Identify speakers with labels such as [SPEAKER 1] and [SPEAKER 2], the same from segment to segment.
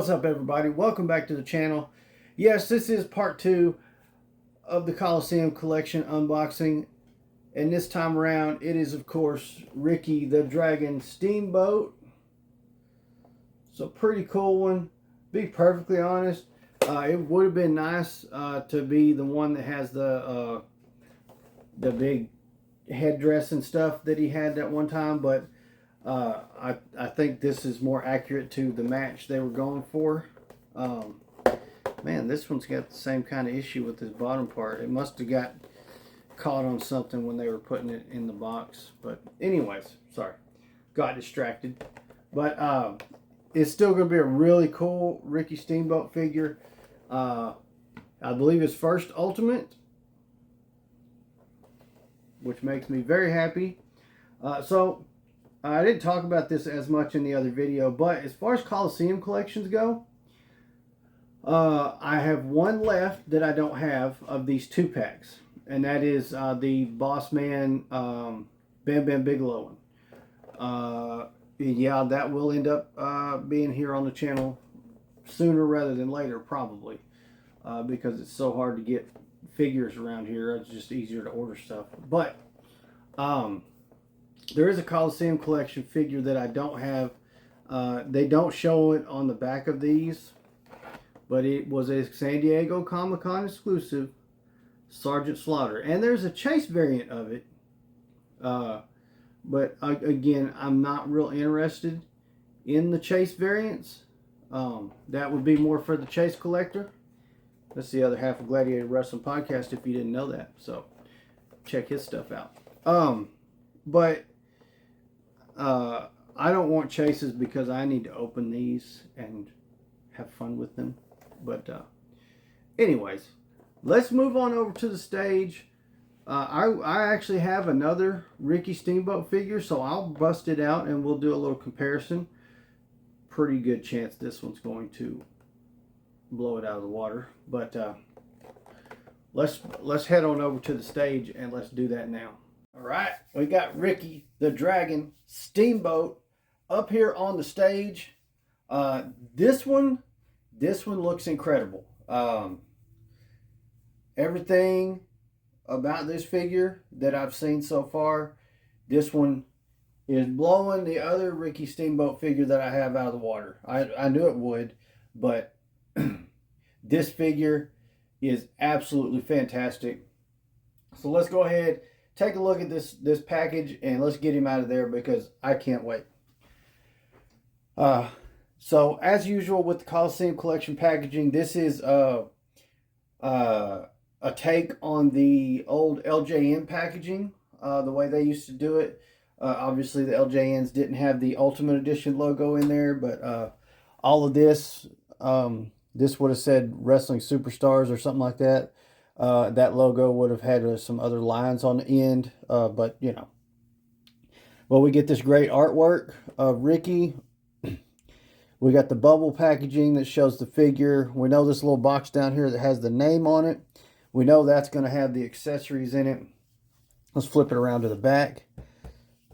[SPEAKER 1] What's up, everybody? Welcome back to the channel. Yes, this is part 2 of the Coliseum Collection unboxing, and this time around it is, of course, Ricky the Dragon Steamboat. It's a pretty cool one. Be perfectly honest, it would have been nice to be the one that has the big headdress and stuff that he had that one time, but I think this is more accurate to the match they were going for. Man, this one's got the same kind of issue with this bottom part. It must have got caught on something when they were putting it in the box. But anyways, sorry, got distracted. But it's still going to be a really cool Ricky Steamboat figure. I believe his first Ultimate, which makes me very happy. So I didn't talk about this as much in the other video, but as far as Coliseum collections go, I have one left that I don't have of these 2-packs, and that is the Boss Man Bam Bam Bigelow one. Yeah, that will end up being here on the channel sooner rather than later, probably, because it's so hard to get figures around here. It's just easier to order stuff. But there is a Coliseum collection figure that I don't have. They don't show it on the back of these, but it was a San Diego Comic-Con exclusive, Sergeant Slaughter. And there's a Chase variant of it. But again, I'm not real interested in the Chase variants. That would be more for the Chase collector. That's the other half of Gladiator Wrestling Podcast, if you didn't know that. So check his stuff out. But I don't want Chases because I need to open these and have fun with them. But anyways, let's move on over to the stage. I actually have another Ricky Steamboat figure, so I'll bust it out and we'll do a little comparison. Pretty good chance this one's going to blow it out of the water. But let's head on over to the stage and let's do that now. All right, we got Ricky the Dragon Steamboat up here on the stage. This one looks incredible. Everything about this figure that I've seen so far, this one is blowing the other Ricky Steamboat figure that I have out of the water. I knew it would, but this figure is absolutely fantastic. So let's go ahead, take a look at this package, and let's get him out of there because I can't wait. So as usual with the Coliseum Collection packaging, this is a take on the old LJN packaging, the way they used to do it. Obviously the LJNs didn't have the Ultimate Edition logo in there, but all of this, this would have said Wrestling Superstars or something like that. That logo would have had some other lines on the end, but you know. Well, we get this great artwork of Ricky. We got the bubble packaging that shows the figure. We know this little box down here that has the name on it. We know that's going to have the accessories in it. Let's flip it around to the back.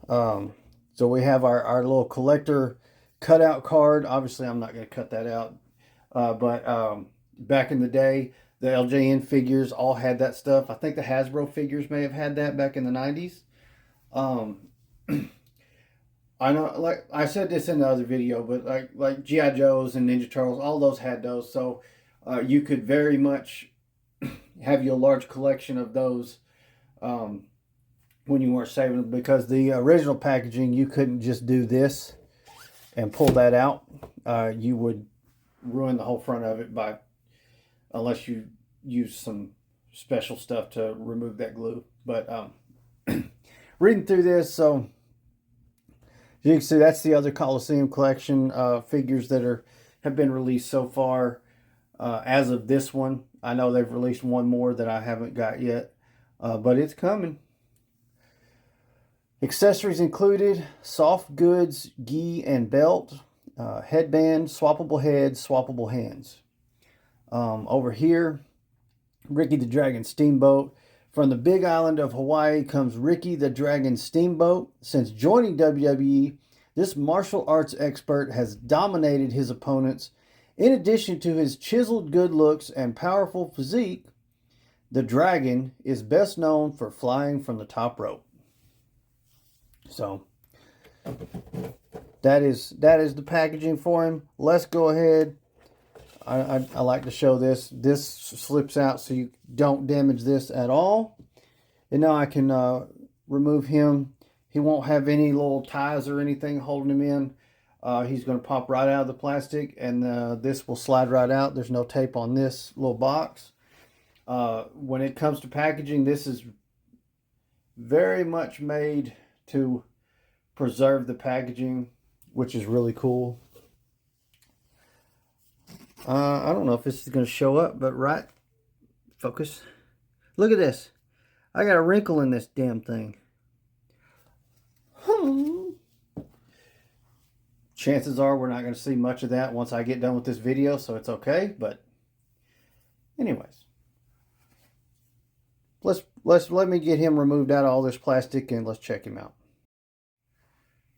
[SPEAKER 1] So we have our little collector cutout card. Obviously, I'm not going to cut that out. But back in the day, the LJN figures all had that stuff. I think the Hasbro figures may have had that back in the 90s. I know, like I said this in the other video, but like G.I. Joes and Ninja Turtles, all those had those. So you could very much have your large collection of those when you weren't saving them, because the original packaging, you couldn't just do this and pull that out. You would ruin the whole front of it unless you use some special stuff to remove that glue. But reading through this, so as you can see, that's the other Coliseum Collection figures that have been released so far. As of this one, I know they've released one more that I haven't got yet, but it's coming. Accessories included: soft goods, gi and belt, headband, swappable head, swappable hands. Over here, Ricky the Dragon Steamboat. From the big island of Hawaii comes Ricky the Dragon Steamboat. Since joining WWE, this martial arts expert has dominated his opponents In addition to his chiseled good looks and powerful physique, the Dragon is best known for flying from the top rope. So that is the packaging for him. Let's go ahead. I like to show this. This slips out so you don't damage this at all. And now I can remove him. He won't have any little ties or anything holding him in. He's going to pop right out of the plastic, and this will slide right out. There's no tape on this little box. When it comes to packaging, this is very much made to preserve the packaging, which is really cool. I don't know if this is going to show up, but right, focus. Look at this. I got a wrinkle in this damn thing. Chances are we're not going to see much of that once I get done with this video, so it's okay. But anyways, let me get him removed out of all this plastic and let's check him out.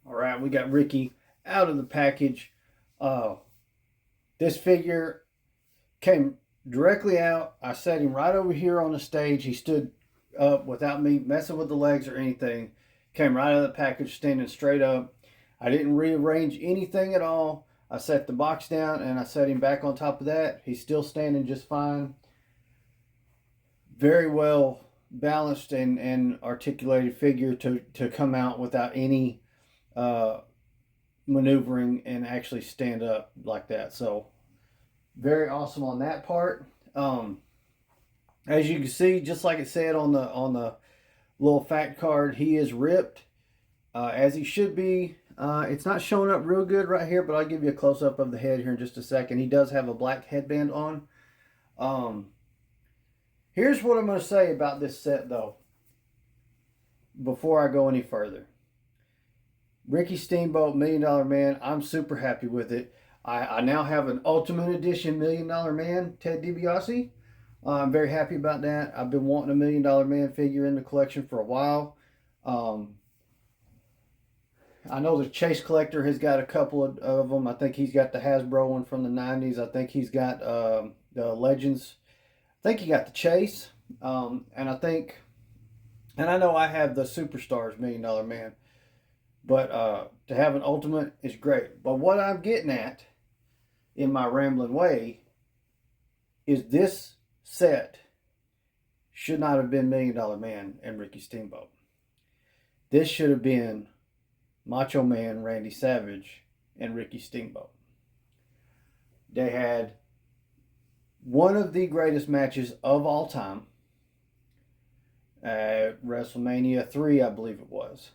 [SPEAKER 1] All right, we got Ricky out of the package. This figure came directly out. I set him right over here on the stage. He stood up without me messing with the legs or anything. Came right out of the package, standing straight up. I didn't rearrange anything at all. I set the box down and I set him back on top of that. He's still standing just fine. Very well balanced and articulated figure to come out without any maneuvering and actually stand up like that. So very awesome on that part. As you can see, just like it said on the little fact card, he is ripped as he should be. It's not showing up real good right here, but I'll give you a close-up of the head here in just a second. He does have a black headband on. Here's what I'm going to say about this set, though, before I go any further. Ricky Steamboat, $1 Million Man, I'm super happy with it. I now have an Ultimate Edition $1 Million Man, Ted DiBiase. I'm very happy about that. I've been wanting a $1 Million Man figure in the collection for a while. I know the Chase Collector has got a couple of them. I think he's got the Hasbro one from the 90s. I think he's got the Legends. I think he got the Chase. And I know I have the Superstars $1 Million Man. But to have an Ultimate is great. But what I'm getting at in my rambling way is this set should not have been $1 Million Man and Ricky Steamboat. This should have been Macho Man Randy Savage and Ricky Steamboat. They had one of the greatest matches of all time at WrestleMania 3, I believe it was.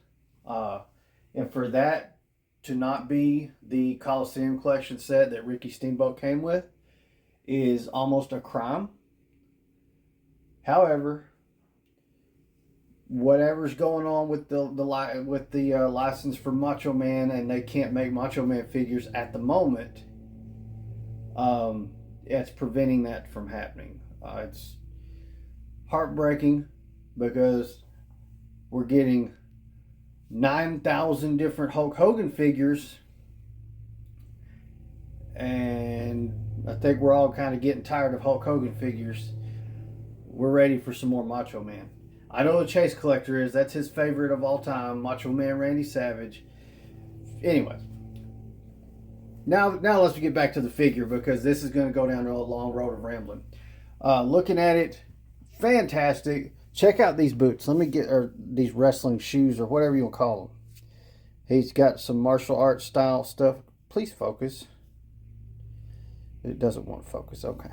[SPEAKER 1] And for that to not be the Coliseum Collection set that Ricky Steamboat came with is almost a crime. However, whatever's going on with the license for Macho Man, and they can't make Macho Man figures at the moment, it's preventing that from happening. It's heartbreaking because we're getting 9,000 different Hulk Hogan figures, and I think we're all kind of getting tired of Hulk Hogan figures. We're ready for some more Macho Man. I know the Chase Collector is. That's his favorite of all time, Macho Man Randy Savage. Anyways, now let's get back to the figure, because this is going to go down a long road of rambling. Looking at it, fantastic. Check out these boots. Let me get, or these wrestling shoes, or whatever you want to call them. He's got some martial arts style stuff. Please focus. It doesn't want to focus. Okay.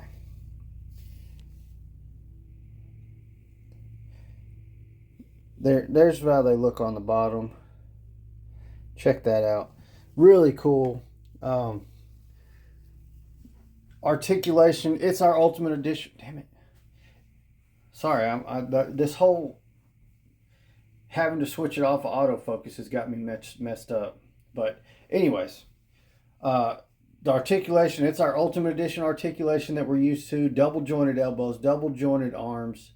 [SPEAKER 1] There's how they look on the bottom. Check that out. Really cool. Articulation. It's our Ultimate Edition. Damn it. Sorry, this whole having to switch it off of autofocus has got me messed up. But anyways, the articulation, it's our Ultimate Edition articulation that we're used to. Double jointed elbows, double jointed arms.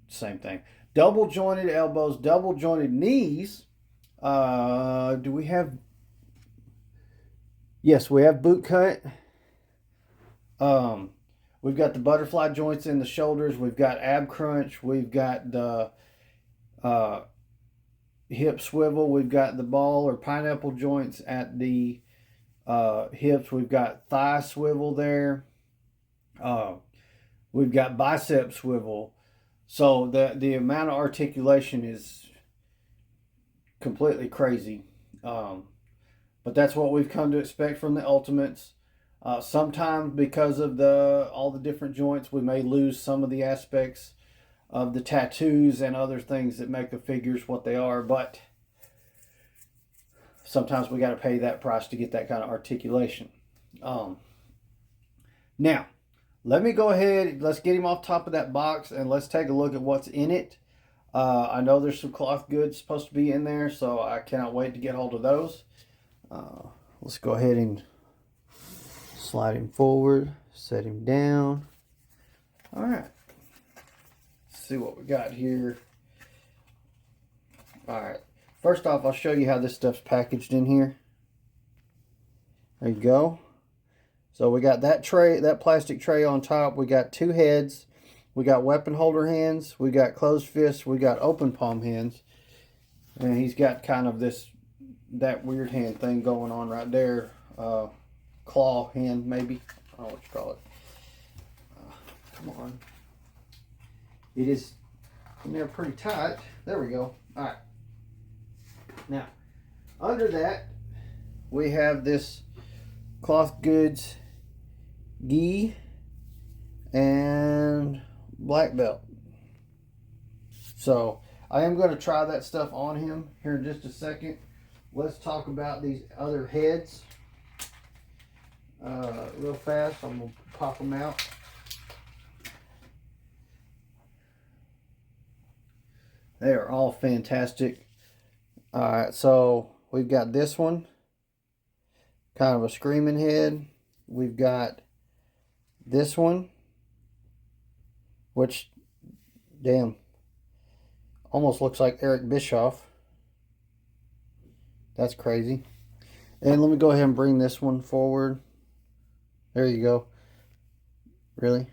[SPEAKER 1] Same thing. Double jointed elbows, double jointed knees. Do we have Yes, we have boot cut. We've got the butterfly joints in the shoulders. We've got ab crunch. We've got the uh, hip swivel. We've got the ball or pineapple joints at the hips. We've got thigh swivel there. Uh, we've got bicep swivel. So the amount of articulation is completely crazy. But that's what we've come to expect from the Ultimates. Sometimes because of all the different joints, we may lose some of the aspects of the tattoos and other things that make the figures what they are, but sometimes we got to pay that price to get that kind of articulation. Now, let me go ahead, let's get him off top of that box and let's take a look at what's in it. I know there's some cloth goods supposed to be in there, so I cannot wait to get hold of those. Let's go ahead and slide him forward, set him down. All right. Let's see what we got here. All right. First off, I'll show you how this stuff's packaged in here. There you go. So we got that tray, that plastic tray on top. We got two heads. We got weapon holder hands. We got closed fists. We got open palm hands. And he's got kind of that weird hand thing going on right there. Claw hand, maybe. I don't know what you call it. Come on. It is in there pretty tight. There we go. All right. Now, under that, we have this cloth goods gi and black belt. So I am going to try that stuff on him here in just a second. Let's talk about these other heads real fast. I'm going to pop them out. They are all fantastic. All right, so we've got this one, kind of a screaming head. We've got this one, which, damn, almost looks like Eric Bischoff. That's crazy. And let me go ahead and bring this one forward. There you go. Really?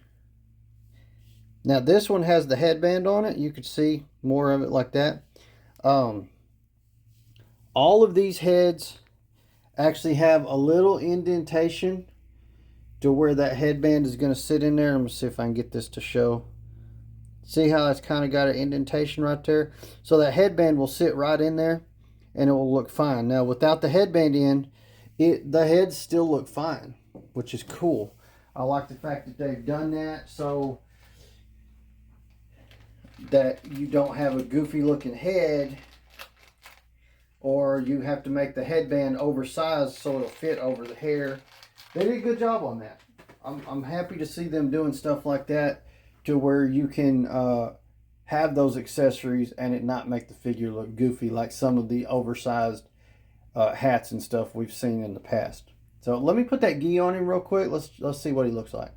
[SPEAKER 1] Now this one has the headband on it. You could see more of it like that. All of these heads actually have a little indentation to where that headband is going to sit in there. I'm going to see if I can get this to show. See how it's kind of got an indentation right there? So that headband will sit right in there and it will look fine. Now without the headband in, the heads still look fine, which is cool. I like the fact that they've done that so that you don't have a goofy looking head, or you have to make the headband oversized so it'll fit over the hair. They did a good job on that. I'm happy to see them doing stuff like that to where you can have those accessories and it not make the figure look goofy like some of the oversized hats and stuff we've seen in the past. So let me put that gi on him real quick. Let's see what he looks like.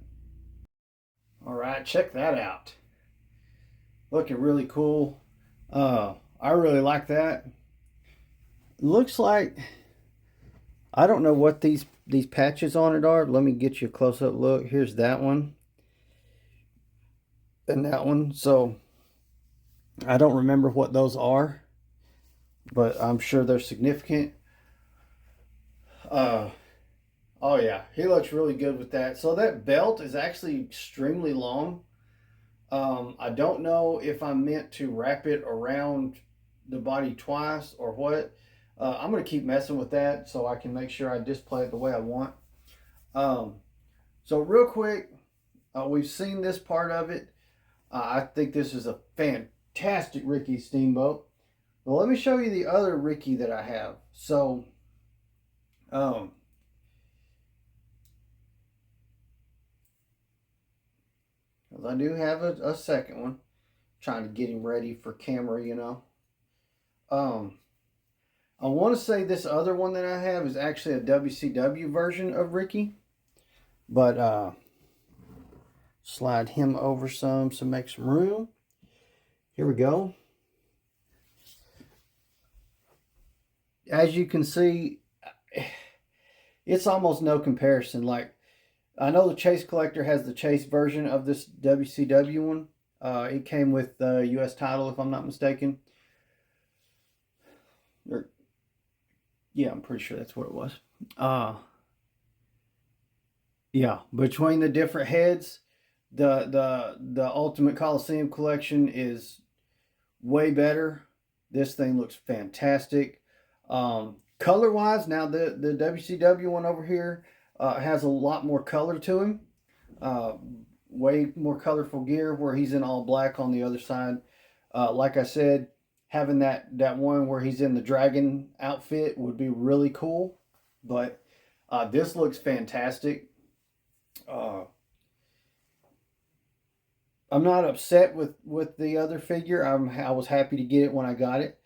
[SPEAKER 1] All right, check that out. Looking really cool. I really like that. Looks like, I don't know what these patches on it are. Let me get you a close-up look. Here's that one and that one. So I don't remember what those are, but I'm sure they're significant. Oh yeah, he looks really good with that. So that belt is actually extremely long. I don't know if I'm meant to wrap it around the body twice or what. I'm going to keep messing with that so I can make sure I display it the way I want. So real quick, we've seen this part of it. I think this is a fantastic Ricky Steamboat. Well, let me show you the other Ricky that I have. So, I do have a second one. Trying to get him ready for camera, you know. I want to say this other one that I have is actually a WCW version of Ricky. But slide him over some to make some room. Here we go. As you can see, it's almost no comparison. Like, I know the Chase Collector has the Chase version of this WCW one. It came with the U.S. title, if I'm not mistaken. Or, yeah, I'm pretty sure that's what it was. Yeah, between the different heads, the Ultimate Coliseum Collection is way better. This thing looks fantastic. Color wise, now the WCW one over here has a lot more color to him. Way more colorful gear, where he's in all black on the other side. Like I said, having that one where he's in the dragon outfit would be really cool. But this looks fantastic. I'm not upset with the other figure. I was happy to get it when I got it.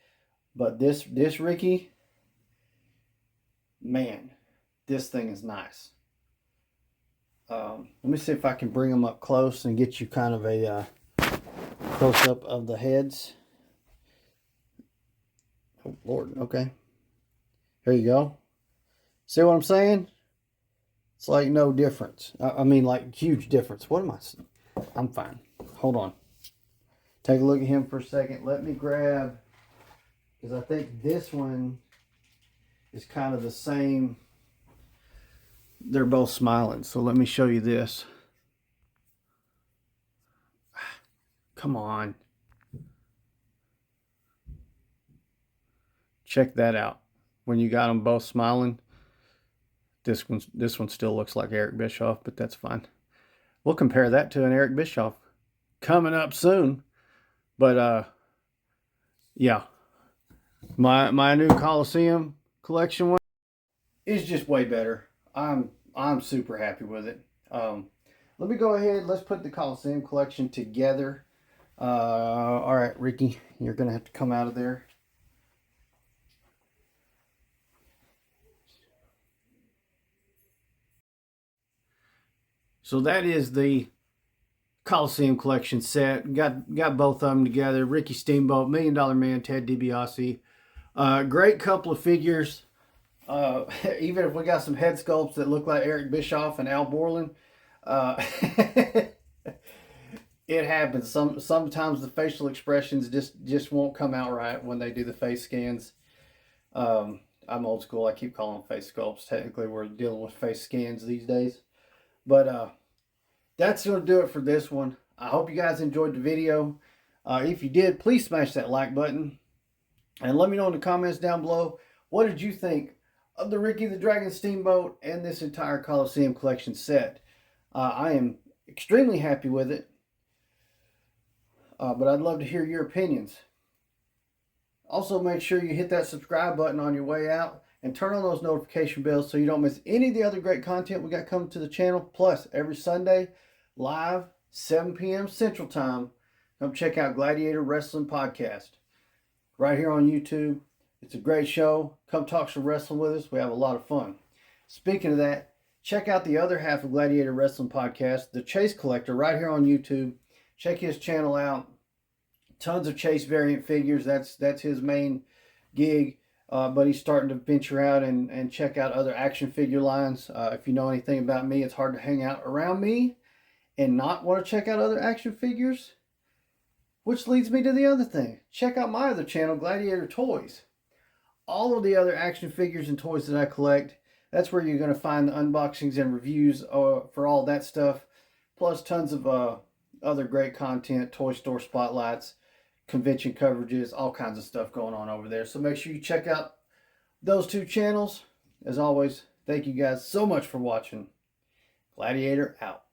[SPEAKER 1] But this Ricky, man, this thing is nice. Let me see if I can bring them up close and get you kind of a close up of the heads. Oh Lord, okay. Here you go. See what I'm saying? It's like no difference. I mean, like huge difference. What am I? I'm fine. Hold on. Take a look at him for a second. Let me grab, because I think this one is kind of the same. They're both smiling. So let me show you this. Come on. Check that out. When you got them both smiling, this one still looks like Eric Bischoff, but that's fine. We'll compare that to an Eric Bischoff coming up soon. But yeah, my new Coliseum Collection one is just way better. I'm super happy with it. Let me go ahead. Let's put the Coliseum Collection together. All right, Ricky, you're gonna have to come out of there. So that is the Coliseum Collection set. Got both of them together. Ricky Steamboat, $1 Million Man, Ted DiBiase. Great couple of figures. Even if we got some head sculpts that look like Eric Bischoff and Al Borland, it happens. Sometimes the facial expressions just won't come out right when they do the face scans. I'm old school. I keep calling them face sculpts. Technically, we're dealing with face scans these days. But that's going to do it for this one. I hope you guys enjoyed the video. If you did, please smash that like button. And let me know in the comments down below, what did you think of the Ricky the Dragon Steamboat and this entire Coliseum Collection set? I am extremely happy with it. But I'd love to hear your opinions. Also, make sure you hit that subscribe button on your way out and turn on those notification bells so you don't miss any of the other great content we got coming to the channel. Plus, every Sunday, live, 7 p.m. Central Time, come check out Gladiator Wrestling Podcast right here on YouTube. It's a great show. Come talk some wrestling with us. We have a lot of fun. Speaking of that, check out the other half of Gladiator Wrestling Podcast, the Chase Collector, right here on YouTube. Check his channel out. Tons of Chase variant figures. That's his main gig. But he's starting to venture out and check out other action figure lines. If you know anything about me, it's hard to hang out around me and not want to check out other action figures. Which leads me to the other thing. Check out my other channel, Gladiator Toys. All of the other action figures and toys that I collect, that's where you're going to find the unboxings and reviews for all that stuff. Plus tons of other great content, toy store spotlights, convention coverages, all kinds of stuff going on over there. So make sure you check out those two channels. As always, thank you guys so much for watching. Gladiator out.